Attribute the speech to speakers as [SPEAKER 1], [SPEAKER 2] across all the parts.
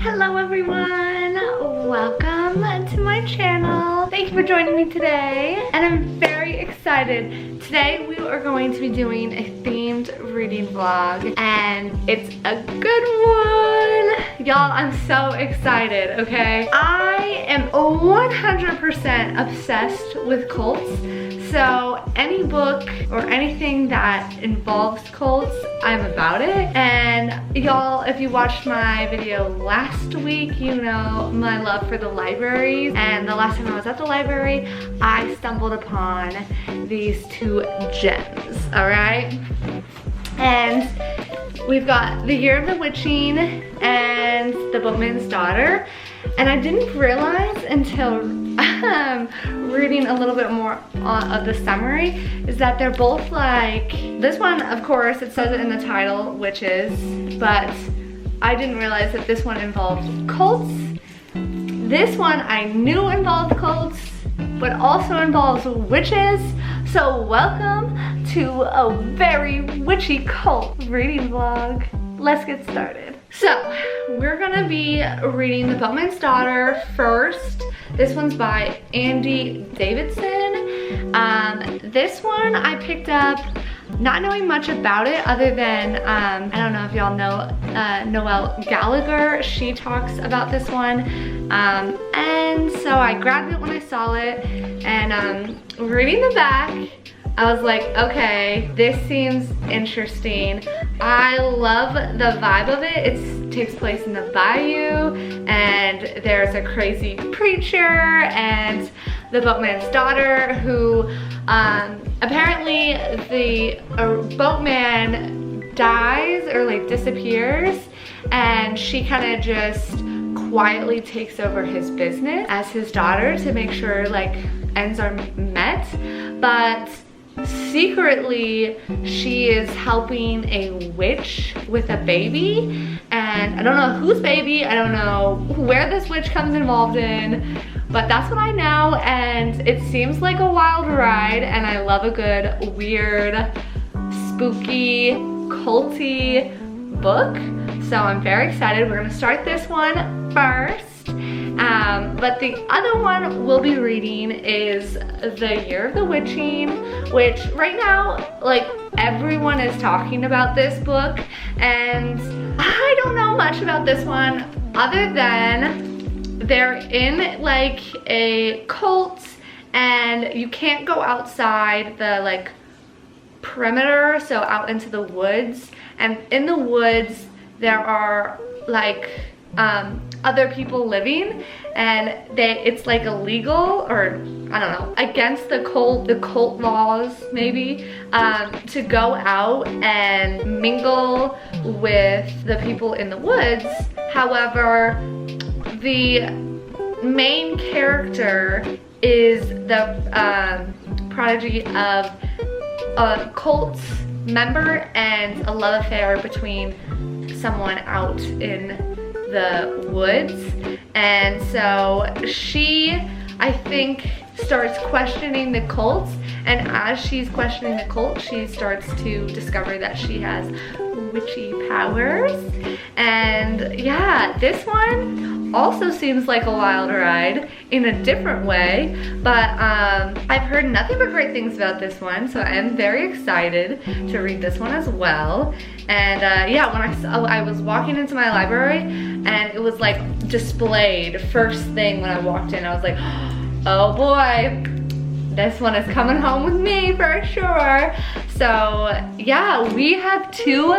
[SPEAKER 1] Hello everyone, welcome to my channel. Thank you for joining me today, and I'm very excited. Today we are going to be doing a themed reading vlog, and it's a good one. Y'all, I'm so excited, okay? I am 100% obsessed with cults. So any book or anything that involves cults, I'm about it. And y'all, if you watched my video last week, you know my love for the libraries. And the last time I was at the library, I stumbled upon these two gems, all right? And we've got The Year of the Witching and The Boatman's Daughter. And I didn't realize until reading a little bit more of the summary is that they're both like, this one, of course, it says it in the title, witches, but I didn't realize that this one involved cults. This one I knew involved cults, but also involves witches. So welcome to a very witchy cult reading vlog. Let's get started. So we're gonna be reading The Boatman's Daughter first. This one's by Andy Davidson. This one I picked up not knowing much about it other than, I don't know if y'all know Noelle Gallegher. She talks about this one. And so I grabbed it when I saw it, and reading the back, I was like, okay, this seems interesting. I love the vibe of it. It takes place in the bayou, and there's a crazy preacher and the boatman's daughter who, apparently the boatman dies or like disappears, and she kind of just quietly takes over his business as his daughter to make sure like ends are met. But secretly, she is helping a witch with a baby, and I don't know whose baby, I don't know where this witch comes involved in, but that's what I know, and it seems like a wild ride, and I love a good, weird, spooky, culty book, so I'm very excited. We're gonna start this one first. But the other one we'll be reading is The Year of the Witching, which right now, like, everyone is talking about this book, and I don't know much about this one other than they're in like a cult, and you can't go outside the like perimeter, so out into the woods, and in the woods there are like other people living, and it's like illegal, or I don't know, against the cult laws maybe, to go out and mingle with the people in the woods. However, the main character is the prodigy of a cult member and a love affair between someone out in the woods, and so she, I think, starts questioning the cult, and as she's questioning the cult, she starts to discover that she has witchy powers. And yeah, this one also seems like a wild ride in a different way, but I've heard nothing but great things about this one, so I am very excited to read this one as well. And yeah, when I was walking into my library, and it was like displayed first thing when I walked in, I was like, oh boy, this one is coming home with me for sure. So yeah, we have two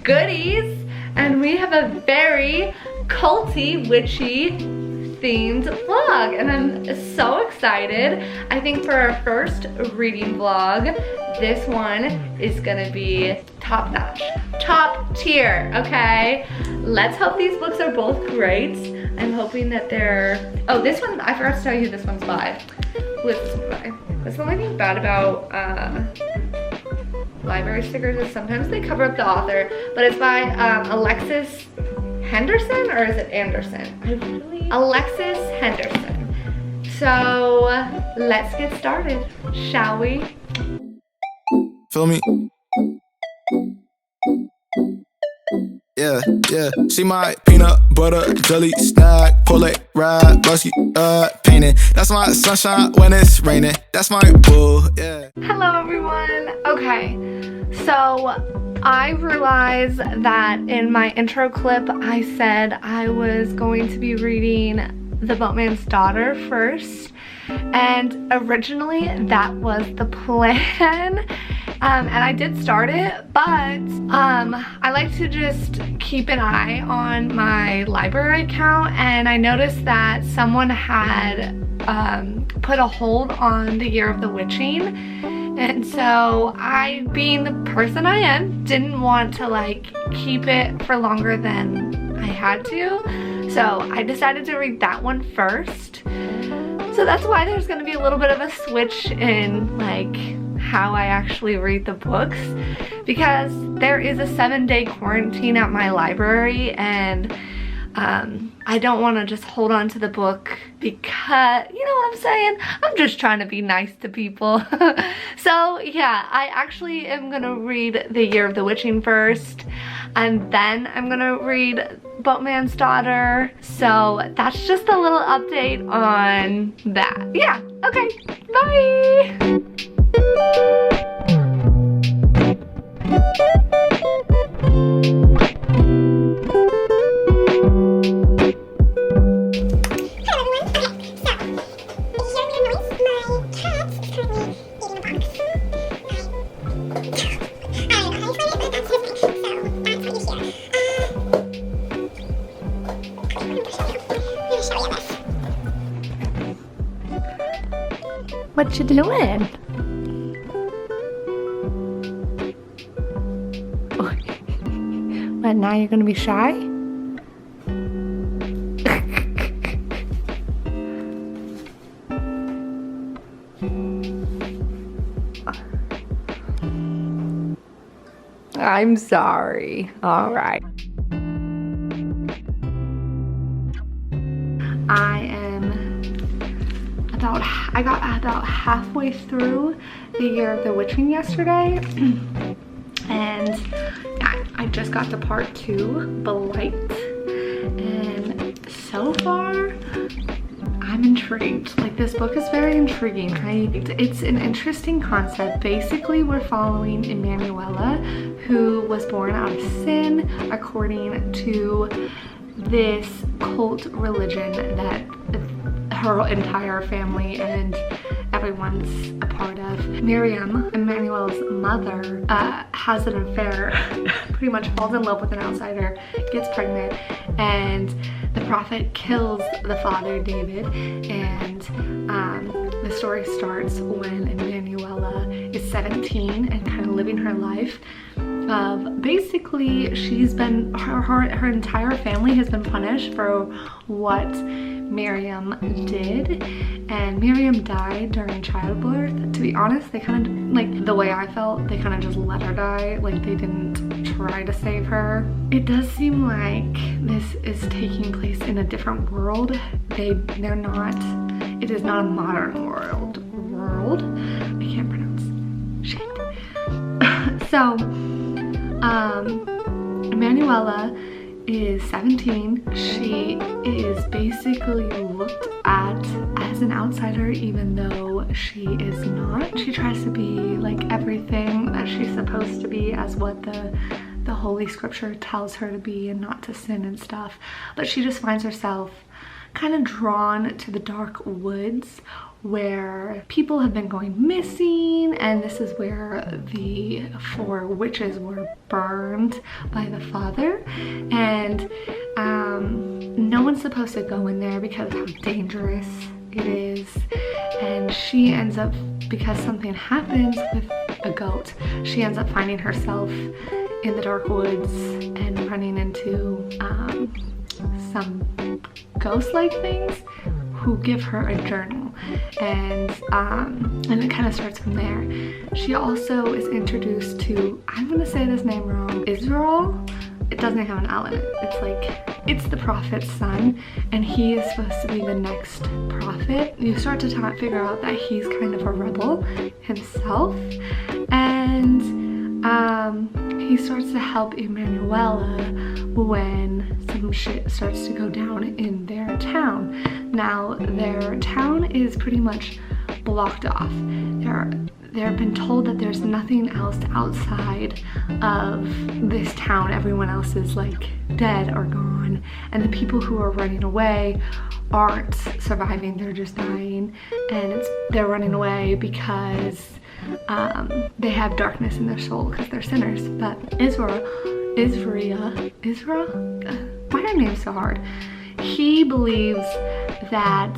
[SPEAKER 1] goodies, and we have a very culty, witchy themed vlog, and I'm so excited. I think for our first reading vlog, this one is gonna be top notch, top tier, okay? Let's hope these books are both great. I'm hoping that they're, oh, this one, I forgot to tell you who this one's by. Who is this one by? That's the only thing bad about library stickers is sometimes they cover up the author, but it's by Alexis Henderson, or is it Anderson? Alexis Henderson. So let's get started, shall we?
[SPEAKER 2] Feel me? yeah, yeah. She my peanut butter jelly snack. Pull it, ride, busky, painting. That's my sunshine when it's raining. That's my boo, yeah.
[SPEAKER 1] Hello everyone. Okay, so I realized that in my intro clip I said I was going to be reading The Boatman's Daughter first, and originally that was the plan. And I did start it, but I like to just keep an eye on my library account, and I noticed that someone had put a hold on The Year of the Witching, and so I, being the person I am, didn't want to like keep it for longer than I had to, so I decided to read that one first. So that's why there's going to be a little bit of a switch in like how I actually read the books, because there is a 7-day quarantine at my library, and I don't want to just hold on to the book because, you know what I'm saying, I'm just trying to be nice to people. So yeah, I actually am gonna read The Year of the Witching first, and then I'm gonna read Boatman's Daughter. So that's just a little update on that. Yeah, okay, bye! What you doing? What, now you're gonna be shy? I'm sorry. All right. I got about halfway through The Year of the Witching yesterday, and I just got to part 2, The Light, and so far I'm intrigued. Like, this book is very intriguing, right? It's an interesting concept. Basically, we're following Emanuela, who was born out of sin according to this cult religion that her entire family and everyone's a part of. Miriam, Emanuela's mother, has an affair, pretty much falls in love with an outsider, gets pregnant, and the prophet kills the father, David, and the story starts when Emanuela is 17 and kind of living her life. Basically, she's been, her entire family has been punished for what Miriam did, and Miriam died during childbirth. To be honest, they kind of, like, the way I felt, they kind of just let her die, like they didn't try to save her. It does seem like this is taking place in a different world. They're not, it is not a modern world. I can't pronounce shit. So Emanuela is 17. She is basically looked at as an outsider, even though she is not. She tries to be like everything that she's supposed to be, as what the Holy Scripture tells her to be, and not to sin and stuff. But she just finds herself kind of drawn to the dark woods where people have been going missing, and this is where the 4 witches were burned by the father, and no one's supposed to go in there because of how dangerous it is. And she ends up, because something happens with a goat, she ends up finding herself in the dark woods and running into some ghost-like things who give her a journal, and it kind of starts from there. She also is introduced to, I'm gonna say this name wrong, Israel. It doesn't have an L in it. It's like, it's the prophet's son, and he is supposed to be the next prophet. You start to figure out that he's kind of a rebel himself, and he starts to help Emanuela when some shit starts to go down in their town. Now, their town is pretty much blocked off. They've been told that there's nothing else outside of this town. Everyone else is like dead or gone, and the people who are running away aren't surviving, they're just dying, and they're running away because they have darkness in their soul because they're sinners. But Israel, why are her names so hard? He believes that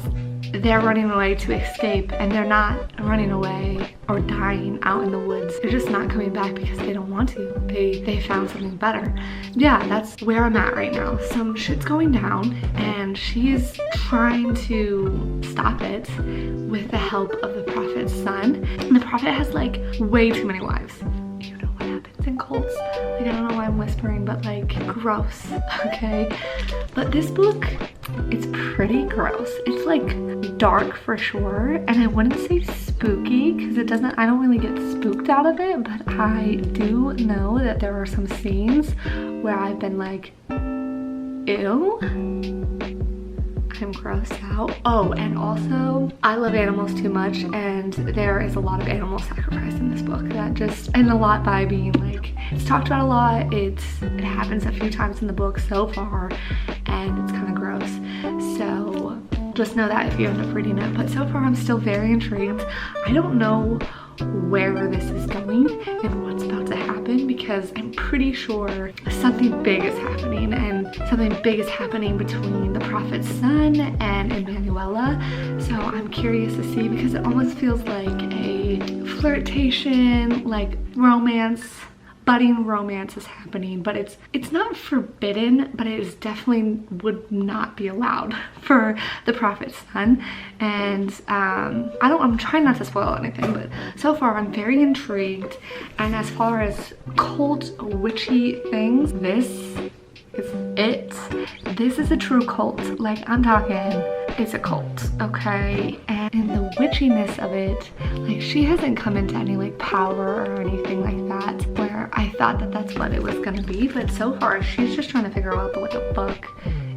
[SPEAKER 1] they're running away to escape, and they're not running away or dying out in the woods. They're just not coming back because they don't want to. They found something better. Yeah, that's where I'm at right now. Some shit's going down, and she's trying to stop it with the help of the prophet's son. And the prophet has like way too many wives. You know what happens in cults. Like, I don't know why I'm whispering, but like, gross, okay? But this book, it's pretty gross. It's like dark for sure, and I wouldn't say spooky because I don't really get spooked out of it, but I do know that there are some scenes where I've been like, ew, I'm grossed out. Oh, and also I love animals too much, and there is a lot of animal sacrifice in this book, and a lot by being like, it's talked about a lot, it happens a few times in the book so far, and it's kind of gross. So just know that if you end up reading it. But so far I'm still very intrigued. I don't know where this is going and what's about to happen, because I'm pretty sure something big is happening, and something big is happening between the prophet's son and Emanuela. So I'm curious to see, because it almost feels like a flirtation, like romance, budding romance is happening, but it's not forbidden, but it is definitely would not be allowed for the prophet's son. And I'm trying not to spoil anything, but so far I'm very intrigued. And as far as cult witchy things, this is it. This is a true cult. Like, I'm talking, it's a cult, okay? And in the witchiness of it, like, she hasn't come into any like power or anything like that where I thought that that's what it was gonna be, but so far she's just trying to figure out what the fuck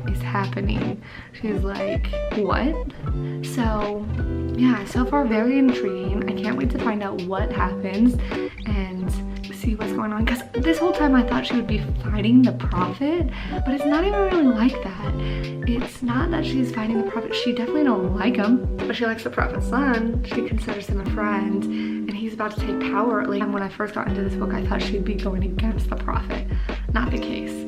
[SPEAKER 1] is happening. She's like, what? So yeah, so far very intriguing. I can't wait to find out what happens and see what's going on, because this whole time I thought she would be fighting the prophet, but it's not even really like that. It's not that she's fighting the prophet. She definitely don't like him, but she likes the prophet's son. She considers him a friend, and he's about to take power. Like, when I first got into this book, I thought she'd be going against the prophet. Not the case.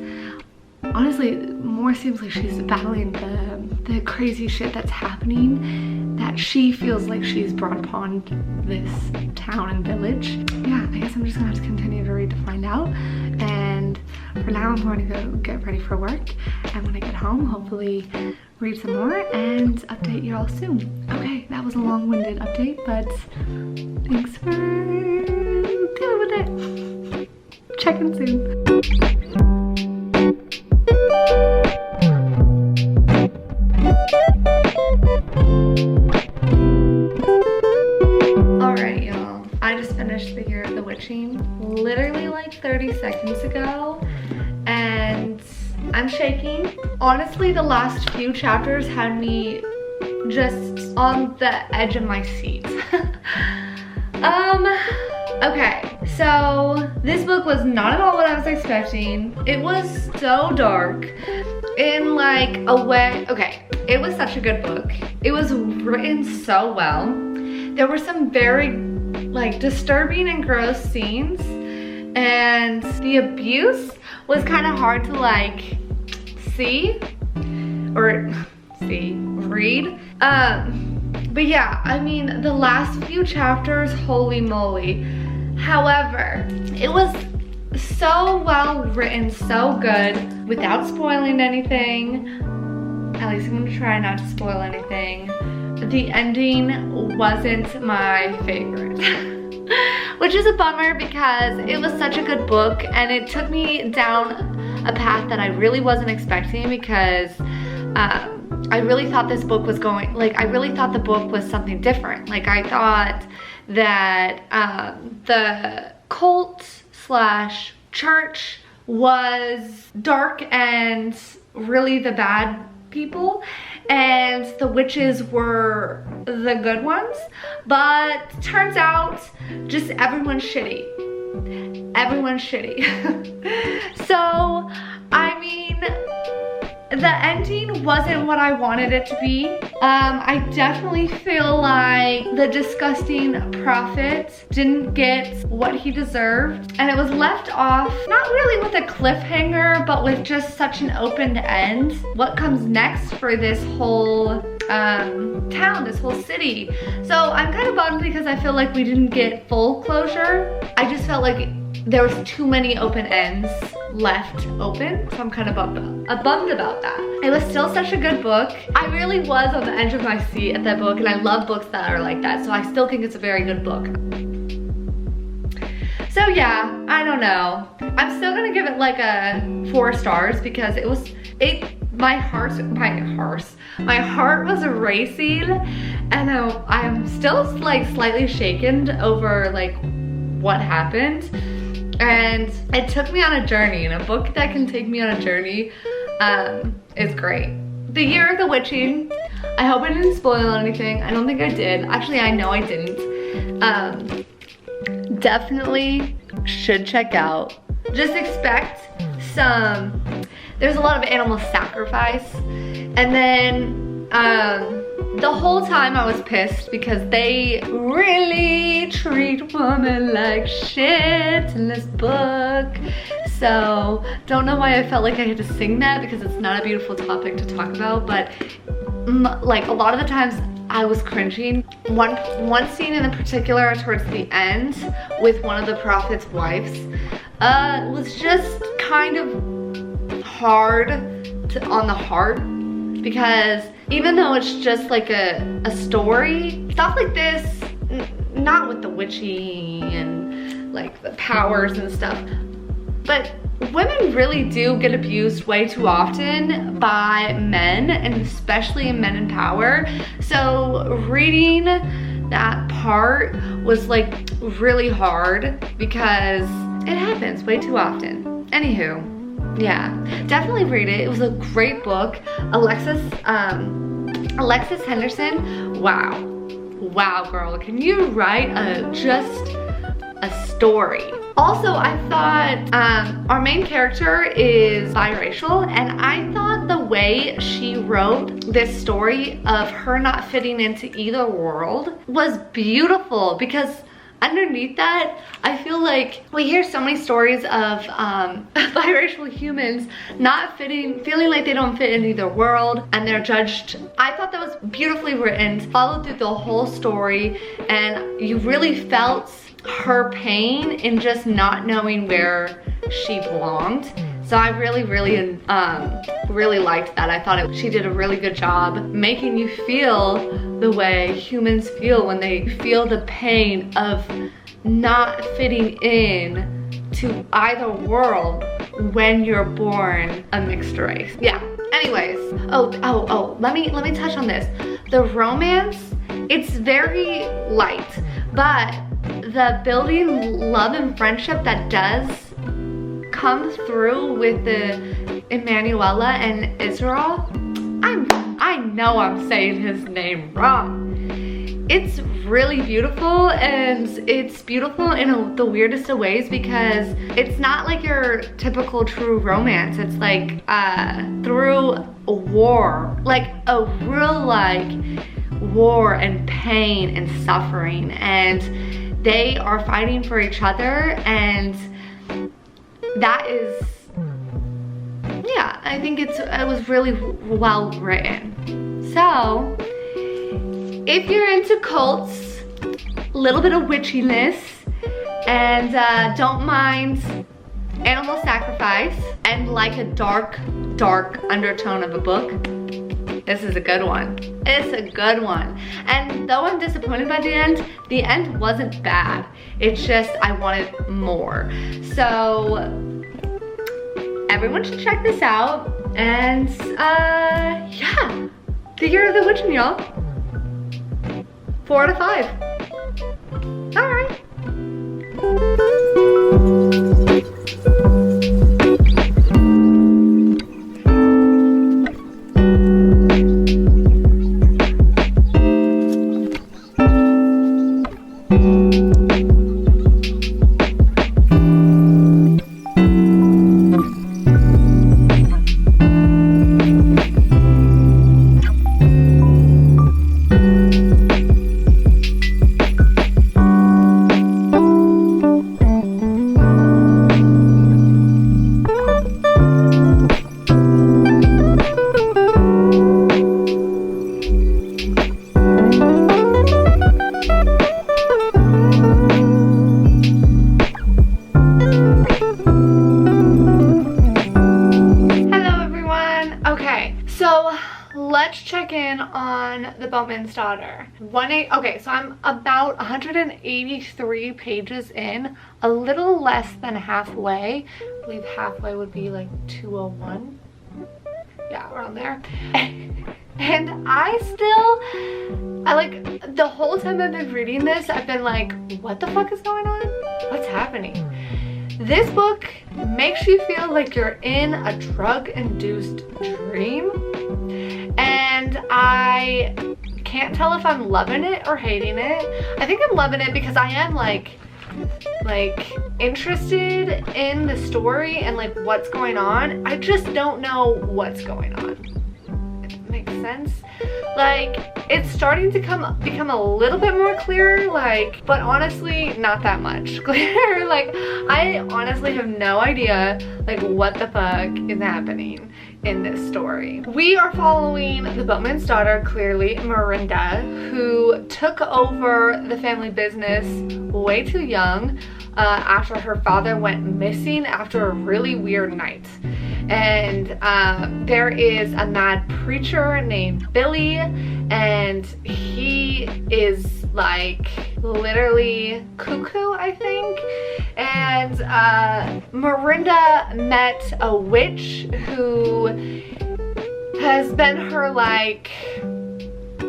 [SPEAKER 1] Honestly, more seems like she's battling the crazy shit that's happening, that she feels like she's brought upon this town and village. Yeah, I guess I'm just gonna have to continue to read to find out. And for now, I'm going to go get ready for work. And when I get home, hopefully read some more and update you all soon. Okay, that was a long-winded update, but thanks for dealing with it. Check in soon. Alright, y'all. I just finished The Year of the Witching literally like 30 seconds ago, and I'm shaking. Honestly, the last few chapters had me just on the edge of my seat. Okay, so this book was not at all what I was expecting. It was so dark in like a way. Okay, it was such a good book. It was written so well. There were some very like disturbing and gross scenes, and the abuse was kind of hard to like read. But yeah, I mean, the last few chapters, holy moly. However, it was so well written, so good, without spoiling anything. At least I'm gonna try not to spoil anything. The ending wasn't my favorite, which is a bummer because it was such a good book, and it took me down a path that I really wasn't expecting, because I really thought this book was going, like, I really thought the book was something different. Like, I thought that the cult slash church was dark and really the bad people, and the witches were the good ones. But turns out just everyone's shitty. Everyone's shitty. So, I mean, the ending wasn't what I wanted it to be. I definitely feel like the disgusting prophet didn't get what he deserved, and it was left off not really with a cliffhanger, but with just such an open end. What comes next for this whole town, this whole city? So I'm kind of bummed because I feel like we didn't get full closure. I just felt like there was too many open ends left open, so I'm kind of bummed about that. It was still such a good book. I really was on the edge of my seat at that book, and I love books that are like that, so I still think it's a very good book. So yeah, I don't know. I'm still gonna give it like a 4 stars because my heart was racing, and I'm still like slightly shaken over like what happened. And it took me on a journey, and a book that can take me on a journey is great. The Year of the Witching. I hope I didn't spoil anything. I don't think I did. Actually, I know I didn't. Definitely should check out. Just expect there's a lot of animal sacrifice. And then the whole time I was pissed because they really treat women like shit in this book. So don't know why I felt like I had to sing that, because it's not a beautiful topic to talk about, but like a lot of the times I was cringing. One scene in particular towards the end with one of the prophet's wives was just kind of hard on the heart, because even though it's just like a story, stuff like this, not with the witchy and like the powers and stuff, but women really do get abused way too often by men, and especially men in power. So reading that part was like really hard because it happens way too often. Anywho, yeah, definitely read it. It was a great book. Alexis Henderson, wow girl, can you write just a story? Also, I thought our main character is biracial, and I thought the way she wrote this story of her not fitting into either world was beautiful, because underneath that, I feel like we hear so many stories of biracial humans not feeling like they don't fit in either world, and they're judged. I thought that was beautifully written, followed through the whole story, and you really felt her pain in just not knowing where she belonged. So I really liked that. I thought she did a really good job making you feel the way humans feel when they feel the pain of not fitting in to either world when you're born a mixed race. Yeah, anyways, let me touch on this. The romance, it's very light, but the building love and friendship that does come through with the Emanuela and Israel, I know I'm saying his name wrong. It's really beautiful, and it's beautiful in the weirdest of ways, because it's not like your typical true romance. It's like through a war, like a real like war and pain and suffering, and they are fighting for each other, and that is, yeah, I think it was really well written. So if you're into cults, a little bit of witchiness, and don't mind animal sacrifice, and like a dark undertone of a book, this is a good one. It's a good one. And though I'm disappointed by the end wasn't bad. It's just I wanted more. So everyone should check this out. And yeah, The Year of the Witch, y'all. 4 out of 5. All right. let's check in on The Boatman's Daughter. Okay, so I'm about 183 pages in, a little less than halfway. I believe halfway would be like 201. Yeah, around there. And I like, the whole time I've been reading this, I've been like, what the fuck is going on? What's happening? This book makes you feel like you're in a drug-induced dream. And I can't tell if I'm loving it or hating it. I think I'm loving it because I am like interested in the story and like what's going on. I just don't know what's going on. If it makes sense. Like, it's starting to become a little bit more clear, like, but honestly not that much clear. Like, I honestly have no idea like what the fuck is happening in this story. We are following the Boatman's daughter, clearly Miranda, who took over the family business way too young after her father went missing after a really weird night. And there is a mad preacher named Billy, and he is like literally cuckoo, I think. And Miranda met a witch who has been her like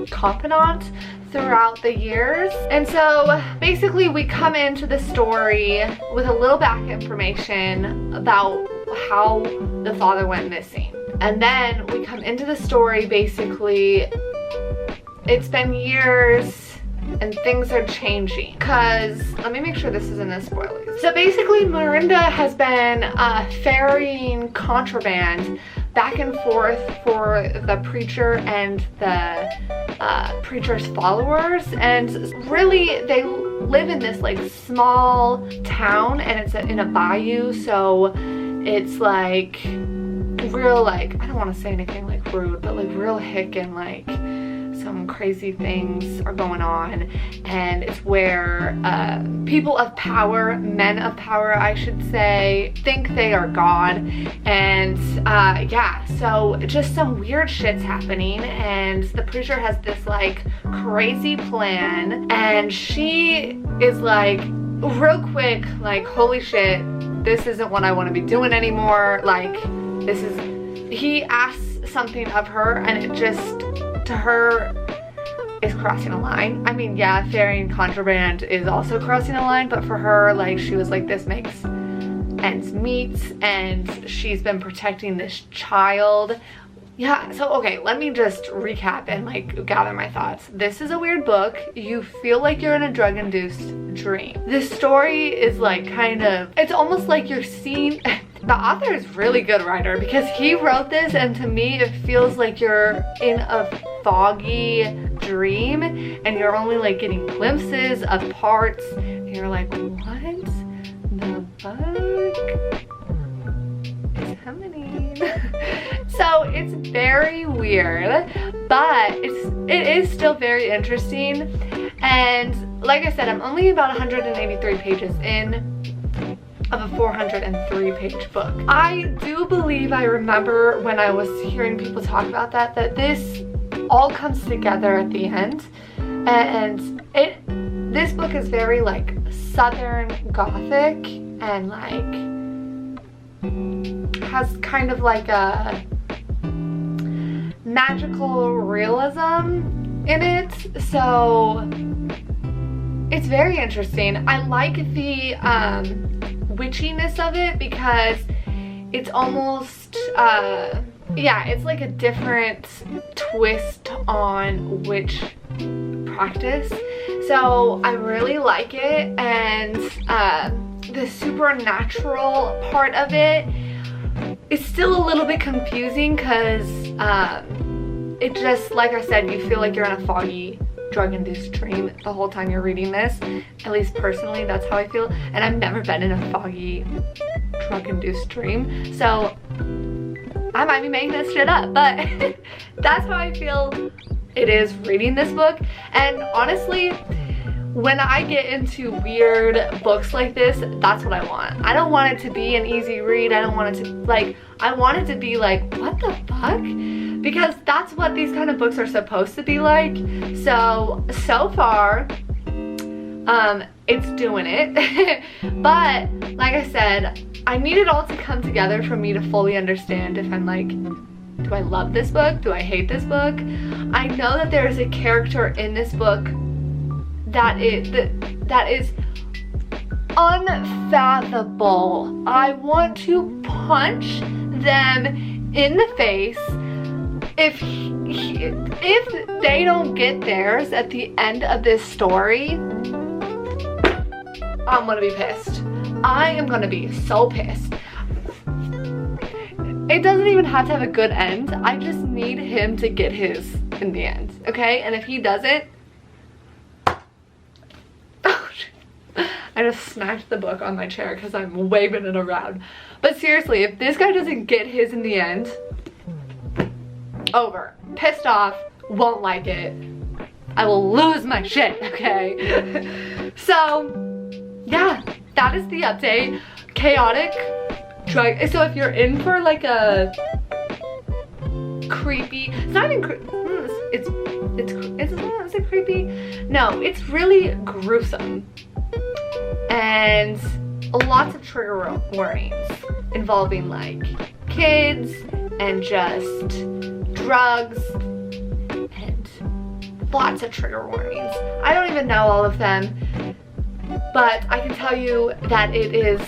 [SPEAKER 1] confidant throughout the years. And so basically we come into the story with a little back information about how the father went missing. And then we come into the story, basically it's been years and things are changing, because let me make sure this isn't a spoiler. So basically Miranda has been ferrying contraband back and forth for the preacher and the preacher's followers, and really they live in this like small town, and it's in a bayou, so it's like real, like, I don't want to say anything like rude, but like real hick, and like some crazy things are going on. And it's where people of power, men of power I should say, think they are God. And yeah, so just some weird shit's happening, and the preacher has this like crazy plan, and she is like real quick like, holy shit, this isn't what I want to be doing anymore. Like, this is, he asks something of her, and it just, to her, is crossing a line. I mean, yeah, ferrying contraband is also crossing a line, but for her, like, she was like, this makes ends meet, and she's been protecting this child. Yeah, so okay, let me just recap and like gather my thoughts. This is a weird book. You feel like you're in a drug-induced dream. This story is like kind of, it's almost like you're seeing, the author is really good writer, because he wrote this, and to me it feels like you're in a foggy dream and you're only like getting glimpses of parts, and you're like, what the fuck is happening? So it's very weird, but it is still very interesting. And like I said, I'm only about 183 pages in of a 403 page book. I do believe I remember when I was hearing people talk about that this all comes together at the end. And this book is very like Southern Gothic, and like has kind of like a magical realism in it, so it's very interesting. I like the witchiness of it, because it's almost yeah, it's like a different twist on witch practice, so I really like it. And the supernatural part of it is still a little bit confusing, because it just, like I said, you feel like you're in a foggy drug-induced dream the whole time you're reading this. At least personally, that's how I feel, and I've never been in a foggy drug-induced dream, so I might be making this shit up, but that's how I feel it is reading this book. And honestly, when I get into weird books like this, that's what I want. I don't want it to be an easy read. I don't want it to, like, I want it to be like, what the fuck? because that's what these kind of books are supposed to be like. So far, it's doing it. But like I said, I need it all to come together for me to fully understand if I'm like, do I love this book? Do I hate this book? I know that there is a character in this book that is unfathomable. I want to punch them in the face if they don't get theirs at the end of this story. I'm gonna be pissed. I am gonna be so pissed. It doesn't even have to have a good end. I just need him to get his in the end, okay? And if he doesn't, I just smacked the book on my chair because I'm waving it around. But seriously, if this guy doesn't get his in the end, over. Pissed off, won't like it. I will lose my shit, okay? So, yeah, that is the update. Chaotic drug. So if you're in for like a creepy, it's not even is it creepy? No, it's really gruesome. And lots of trigger warnings involving like kids and just drugs and lots of trigger warnings. I don't even know all of them, but I can tell you that it is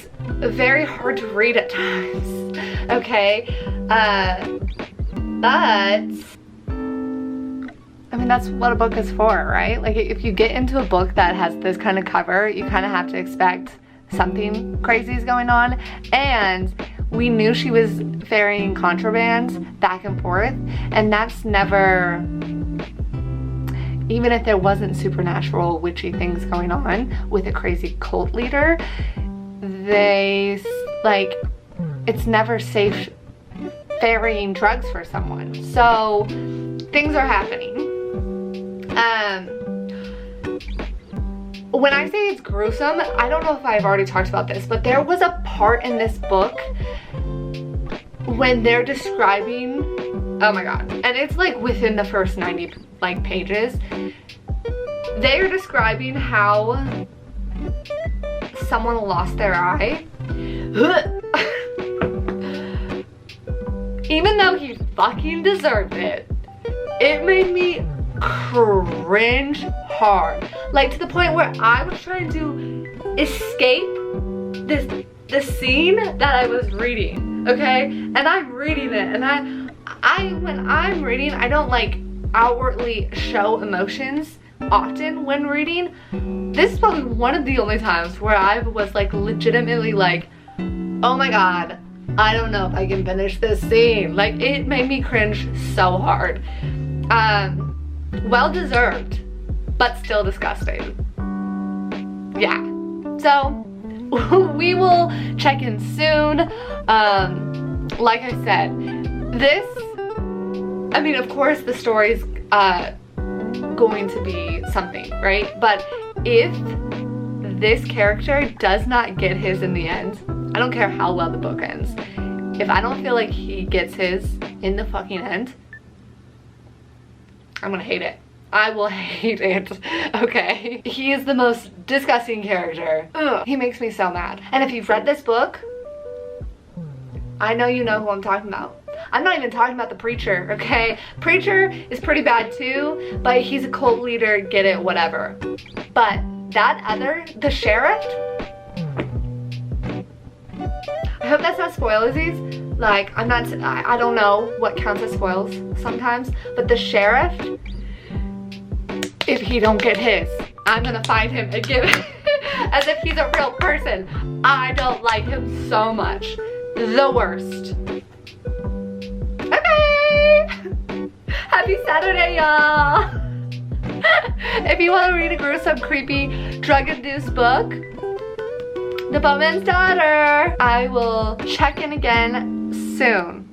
[SPEAKER 1] very hard to read at times, okay? But I mean, that's what a book is for, right? Like, if you get into a book that has this kind of cover, you kind of have to expect something crazy is going on. And we knew she was ferrying contraband back and forth, and that's never, even if there wasn't supernatural witchy things going on with a crazy cult leader, it's never safe ferrying drugs for someone. So things are happening. When I say it's gruesome, I don't know if I've already talked about this, but there was a part in this book when they're describing, oh my god, and it's like within the first 90 like pages, they are describing how someone lost their eye. Even though he fucking deserved it, it made me cringe hard. Like, to the point where I was trying to escape this scene that I was reading, okay? And I'm reading it, and when I'm reading, I don't like outwardly show emotions often when reading. This is probably one of the only times where I was like legitimately like, oh my god, I don't know if I can finish this scene. Like, it made me cringe so hard. Well deserved, but still disgusting. Yeah, so we will check in soon. Like I said, this, I mean, of course the story's going to be something, right? But if this character does not get his in the end, I don't care how well the book ends, if I don't feel like he gets his in the fucking end, I'm gonna hate it. I will hate it, okay? He is the most disgusting character. Ugh, he makes me so mad. And if you've read this book, I know you know who I'm talking about. I'm not even talking about the preacher, okay? Preacher is pretty bad too, but he's a cult leader, get it, whatever. But that other, the sheriff, I hope that's not spoilers. Like, I don't know what counts as spoils sometimes, but the sheriff, if he don't get his, I'm gonna find him and give it as if he's a real person. I don't like him so much. The worst. Okay. Happy Saturday, y'all. If you want to read a gruesome, creepy, drug-induced book, The Boatman's Daughter, I will check in again soon.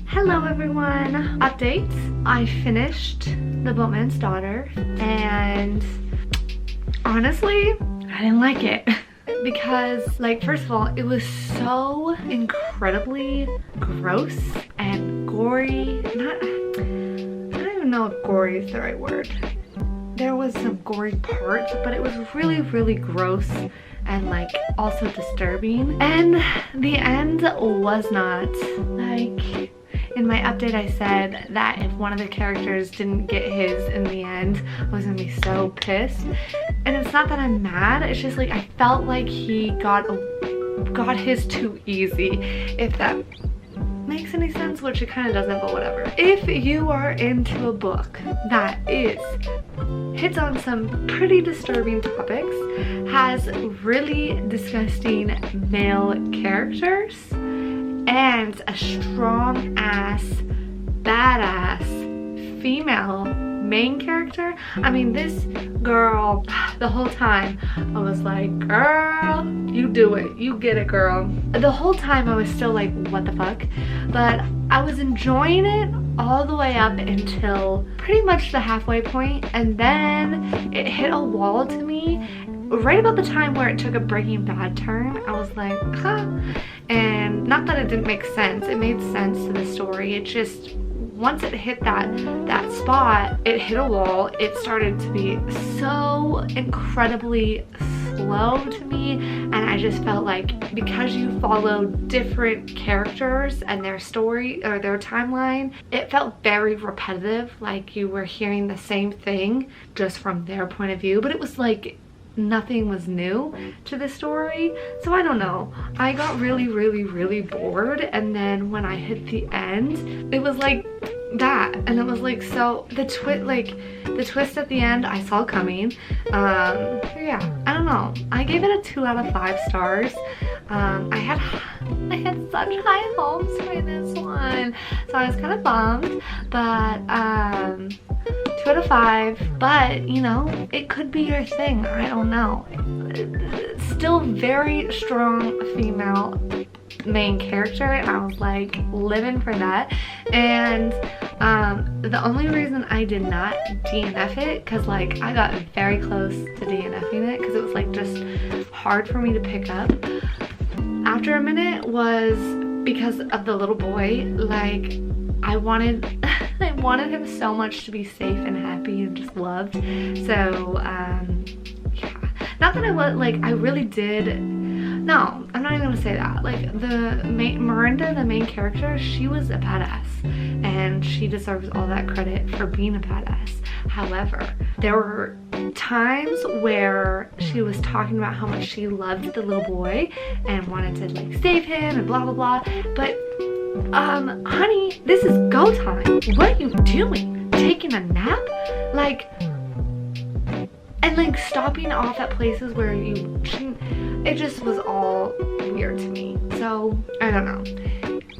[SPEAKER 1] Hello everyone. Update. I finished The Boatman's Daughter and honestly, I didn't like it. Because, like, first of all, it was so incredibly gross and gory. I don't even know if gory is the right word. There was some gory parts, but it was really, really gross and like also disturbing. And the end was not. Like, in my update I said that if one of the characters didn't get his in the end, I was gonna be so pissed. And it's not that I'm mad, it's just like I felt like he got his too easy, if that makes any sense, which it kind of doesn't, but whatever. If you are into a book that hits on some pretty disturbing topics, has really disgusting male characters, and a strong ass, badass female main character. I mean, this girl, the whole time I was like, girl, you do it, you get it, girl. The whole time I was still like, what the fuck? But I was enjoying it all the way up until pretty much the halfway point, and then it hit a wall to me right about the time where it took a Breaking Bad turn. I was like, huh. And not that it didn't make sense, it made sense to the story. It just, once it hit that spot, it hit a wall. It started to be so incredibly slow to me, and I just felt like because you follow different characters and their story or their timeline, it felt very repetitive, like you were hearing the same thing just from their point of view, but it was like nothing was new to the story. So I don't know, I got really, really, really bored, and then when I hit the end, it was like that, and it was like, so the twist at the end I saw coming. Yeah, I don't know, I gave it a 2 out of 5 stars. I had such high hopes for this one, so I was kind of bummed, but 2 out of 5, but you know, it could be your thing, I don't know. Still very strong female main character, and I was like living for that. And the only reason I did not DNF it, because like I got very close to DNFing it because it was like just hard for me to pick up after a minute, was because of the little boy. Like, I wanted him so much to be safe and happy and just loved. So yeah, not that I really did. No, I'm not even gonna say that. Like, Miranda, the main character, she was a badass, and she deserves all that credit for being a badass. However, there were times where she was talking about how much she loved the little boy and wanted to like save him and blah blah blah, but honey, this is go time. What are you doing? Taking a nap? Like, and like stopping off at places where you shouldn't. It just was all weird to me. So I don't know.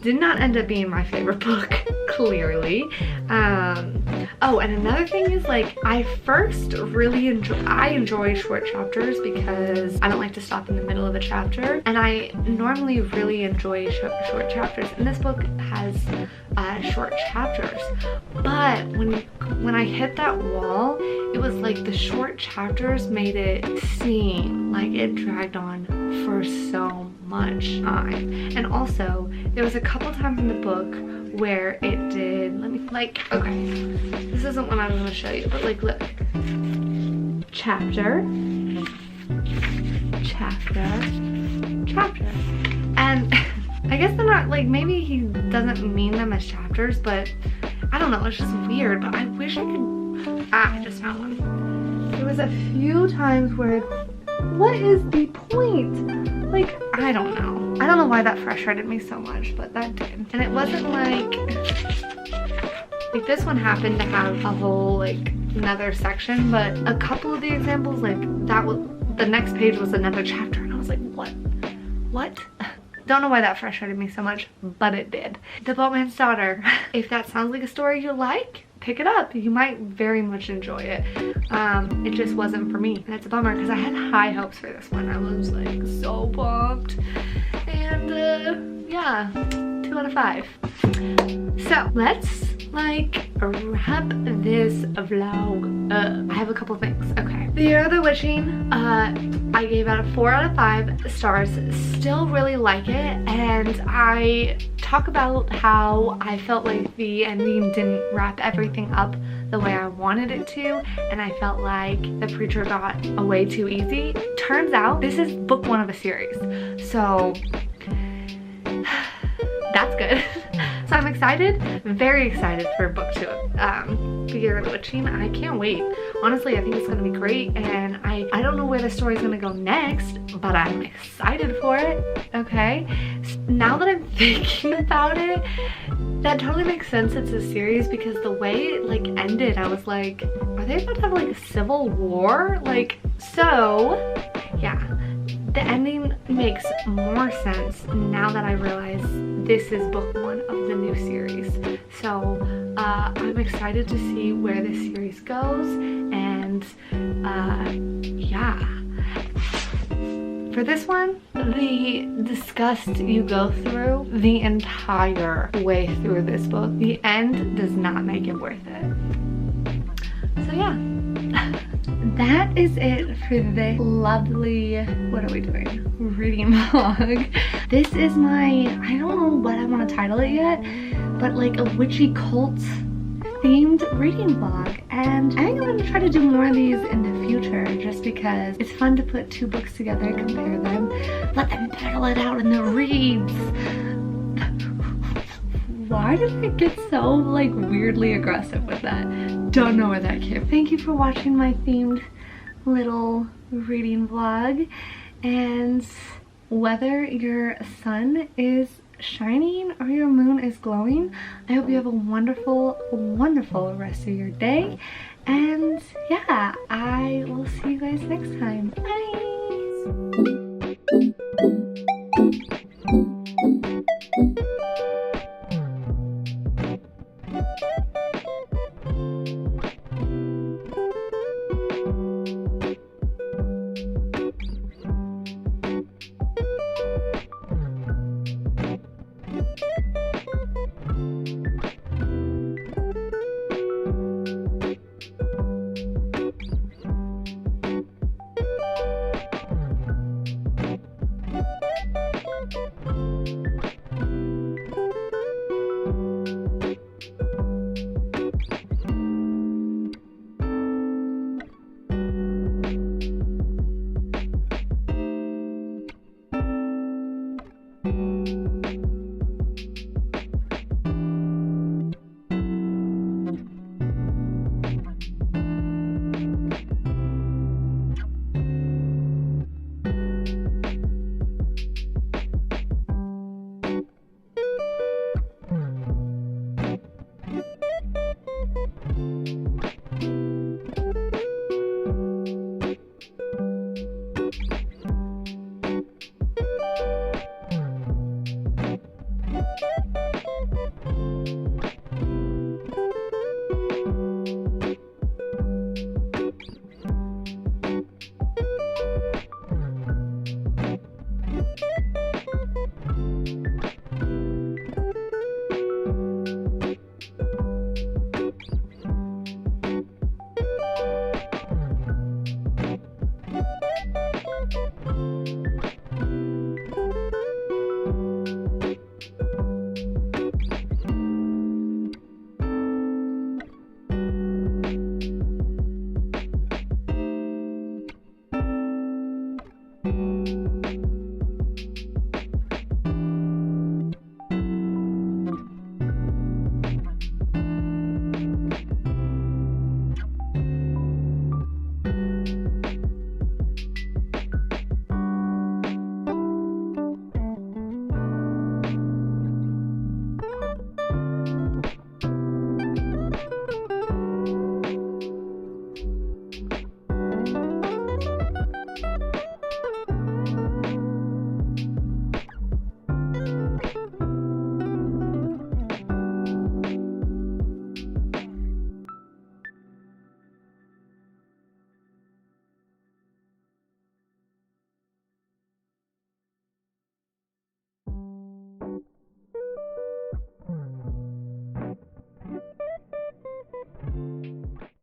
[SPEAKER 1] Did not end up being my favorite book, clearly. Oh, and another thing is, like, I enjoy short chapters because I don't like to stop in the middle of a chapter, and I normally really enjoy short chapters, and this book has short chapters. But when I hit that wall, it was like the short chapters made it seem like it dragged on for so much time. And also, there was a couple times in the book where it did, okay, this isn't what I was going to show you, but like, look, chapter, and I guess they're not, like, maybe he doesn't mean them as chapters, but I don't know, it's just weird. But I wish I could, I just found one. There was a few times where, what is the point? Like, I don't know. I don't know why that frustrated me so much, but that did. And it wasn't like this one happened to have a whole, like, another section, but a couple of the examples, like, that was, the next page was another chapter, and I was like, what? Don't know why that frustrated me so much, but it did. The Boatman's Daughter. If that sounds like a story you like, pick it up. You might very much enjoy it. It just wasn't for me, and it's a bummer because I had high hopes for this one. I was like so pumped, and yeah, 2 2 out of 5. So let's like wrap this vlog up. I have a couple things. Okay. The Year of the Witching, I gave out a 4 out of 5 stars. Still really like it, and I talk about how I felt like the ending didn't wrap everything up the way I wanted it to, and I felt like the preacher got away too easy. Turns out this is book 1 of a series, so that's good. So I'm excited, very excited for book 2 of The Year of the Witching. I can't wait. Honestly, I think it's gonna be great, and I don't know where the story's gonna go next, but I'm excited for it, okay? Now that I'm thinking about it, that totally makes sense it's a series, because the way it like ended, I was like, are they about to have like a civil war? Like, so yeah. The ending makes more sense now that I realize this is book 1 of the new series. So I'm excited to see where this series goes, and yeah. For this one, the disgust you go through the entire way through this book, the end does not make it worth it. So yeah. That is it for this lovely, what are we doing? Reading vlog. This is my, I don't know what I want to title it yet, but like a witchy cult themed reading vlog. And I think I'm going to try to do more of these in the future, just because it's fun to put 2 books together, compare them, let them battle it out in the reads. Why did I get so like weirdly aggressive with that? Don't know where that came. Thank you for watching my themed little reading vlog, and whether your sun is shining or your moon is glowing, I hope you have a wonderful, wonderful rest of your day, and yeah, I will see you guys next time. Bye!